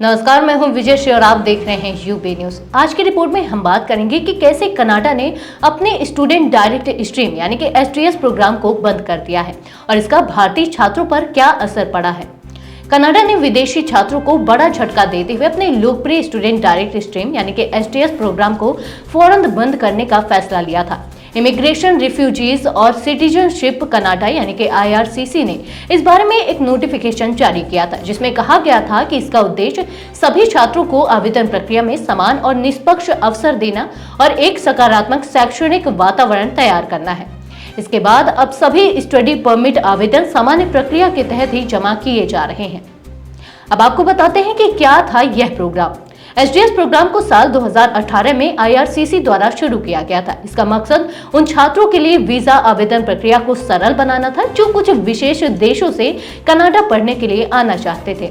नमस्कार, मैं हूं विजय श्री और आप देख रहे हैं यूबी न्यूज। आज की रिपोर्ट में हम बात करेंगे कि कैसे कनाडा ने अपने स्टूडेंट डायरेक्ट स्ट्रीम यानी कि एसटीएस प्रोग्राम को बंद कर दिया है और इसका भारतीय छात्रों पर क्या असर पड़ा है। कनाडा ने विदेशी छात्रों को बड़ा झटका देते हुए अपने लोकप्रिय स्टूडेंट डायरेक्ट स्ट्रीम यानी कि एसटीएस प्रोग्राम को फौरन बंद करने का फैसला लिया था। इमिग्रेशन, रिफ्यूजीज और सिटीजनशिप कनाडा यानी कि IRCC ने इस बारे में एक नोटिफिकेशन जारी किया था, जिसमें कहा गया था कि इसका उद्देश्य सभी छात्रों को आवेदन प्रक्रिया में समान और निष्पक्ष अवसर देना और एक सकारात्मक शैक्षणिक वातावरण तैयार करना है। इसके बाद अब सभी स्टडी परमिट आवेदन सामान्य प्रक्रिया के तहत ही जमा किए जा रहे हैं। अब आपको बताते हैं कि क्या था यह प्रोग्राम। एसटीएस प्रोग्राम को साल 2018 में IRCC द्वारा शुरू किया गया था। इसका मकसद उन छात्रों के लिए वीजा आवेदन प्रक्रिया को सरल बनाना था जो कुछ विशेष देशों से कनाडा पढ़ने के लिए आना चाहते थे।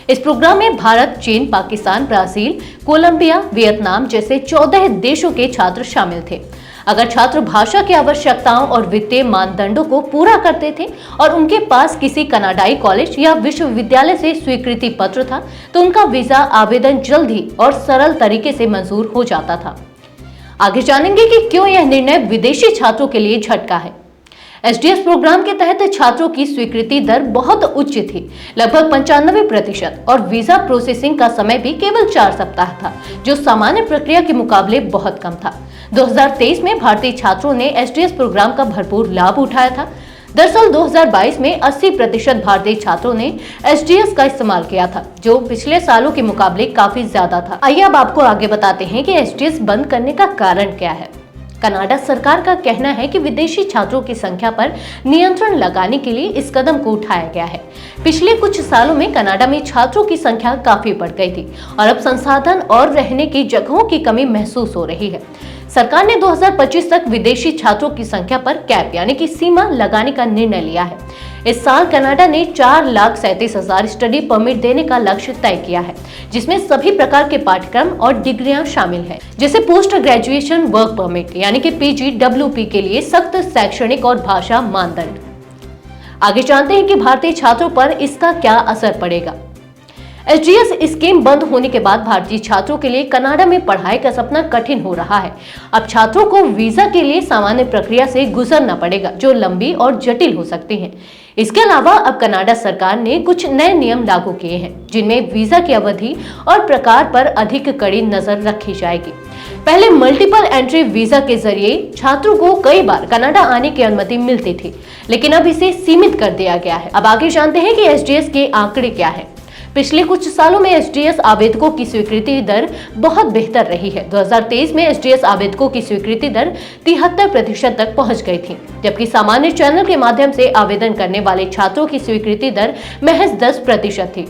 इस प्रोग्राम में भारत, चीन, पाकिस्तान, ब्राजील, कोलंबिया, वियतनाम जैसे 14 देशों के छात्र शामिल थे। अगर छात्र भाषा की आवश्यकताओं और वित्तीय मानदंडों को पूरा करते थे और उनके पास किसी कनाडाई कॉलेज या विश्वविद्यालय से स्वीकृति पत्र था, तो उनका वीजा आवेदन जल्द ही और सरल तरीके से मंजूर हो जाता था। आगे जानेंगे कि क्यों यह निर्णय विदेशी छात्रों के लिए झटका है। एसटीएस प्रोग्राम के तहत छात्रों की स्वीकृति दर बहुत उच्च थी, लगभग 95%, और वीजा प्रोसेसिंग का समय भी केवल 4 सप्ताह था, जो सामान्य प्रक्रिया के मुकाबले बहुत कम था। 2023 में भारतीय छात्रों ने एसटीएस प्रोग्राम का भरपूर लाभ उठाया था। दरअसल 2022 में 80% भारतीय छात्रों ने एसटीएस का इस्तेमाल किया था, जो पिछले सालों के मुकाबले काफी ज्यादा था। आइए अब आपको आगे बताते हैं कि एसटीएस बंद करने का कारण क्या है। कनाडा सरकार का कहना है कि विदेशी छात्रों की संख्या पर नियंत्रण लगाने के लिए इस कदम को उठाया गया है। पिछले कुछ सालों में कनाडा में छात्रों की संख्या काफी बढ़ गई थी और अब संसाधन और रहने की जगहों की कमी महसूस हो रही है। सरकार ने 2025 तक विदेशी छात्रों की संख्या पर कैप यानी कि सीमा लगाने का निर्णय लिया है। इस साल कनाडा ने 4,37,000 स्टडी परमिट देने का लक्ष्य तय किया है, जिसमें सभी प्रकार के पाठ्यक्रम और डिग्रियां शामिल हैं, जैसे पोस्ट ग्रेजुएशन वर्क परमिट यानी कि PGWP के लिए सख्त शैक्षणिक और भाषा मानदंड। आगे जानते हैं कि भारतीय छात्रों पर इसका क्या असर पड़ेगा। एसटीएस स्कीम बंद होने के बाद भारतीय छात्रों के लिए कनाडा में पढ़ाई का सपना कठिन हो रहा है। अब छात्रों को वीजा के लिए सामान्य प्रक्रिया से गुजरना पड़ेगा, जो लंबी और जटिल हो सकती है। इसके अलावा अब कनाडा सरकार ने कुछ नए नियम लागू किए हैं, जिनमें वीजा की अवधि और प्रकार पर अधिक कड़ी नजर रखी जाएगी। पहले मल्टीपल एंट्री वीजा के जरिए छात्रों को कई बार कनाडा आने की अनुमति मिलती थी, लेकिन अब इसे सीमित कर दिया गया है। अब आगे जानते हैं कि एसटीएस के आंकड़े क्या है। पिछले कुछ सालों में एसटीएस आवेदकों की स्वीकृति दर बहुत बेहतर रही है। 2023 में एसटीएस आवेदकों की स्वीकृति दर 73% तक पहुंच गई थी, जबकि सामान्य चैनल के माध्यम से आवेदन करने वाले छात्रों की स्वीकृति दर महज 10% थी।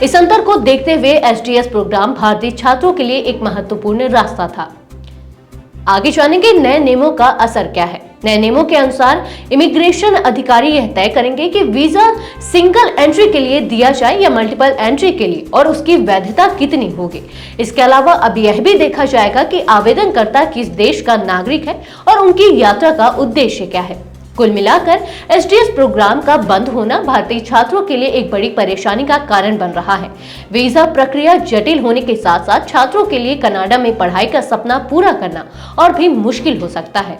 इस अंतर को देखते हुए एसटीएस प्रोग्राम भारतीय छात्रों के लिए एक महत्वपूर्ण रास्ता था। आगे जानेंगे नए नियमों का असर क्या है। नए नियमों के अनुसार इमिग्रेशन अधिकारी यह तय करेंगे कि वीजा सिंगल एंट्री के लिए दिया जाए या मल्टीपल एंट्री के लिए, और उसकी वैधता कितनी होगी। इसके अलावा अब यह भी देखा जाएगा कि आवेदनकर्ता किस देश का नागरिक है और उनकी यात्रा का उद्देश्य क्या है। कुल मिलाकर एसटीएस प्रोग्राम का बंद होना भारतीय छात्रों के लिए एक बड़ी परेशानी का कारण बन रहा है। वीजा प्रक्रिया जटिल होने के साथ साथ छात्रों के लिए कनाडा में पढ़ाई का सपना पूरा करना और भी मुश्किल हो सकता है।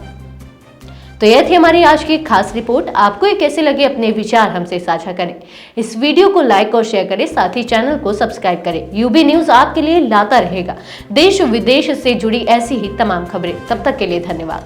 तो यह थी हमारी आज की खास रिपोर्ट। आपको ये कैसे लगे, अपने विचार हमसे साझा करें। इस वीडियो को लाइक और शेयर करें, साथ ही चैनल को सब्सक्राइब करें। यूबी न्यूज आपके लिए लाता रहेगा देश विदेश से जुड़ी ऐसी ही तमाम खबरें। तब तक के लिए धन्यवाद।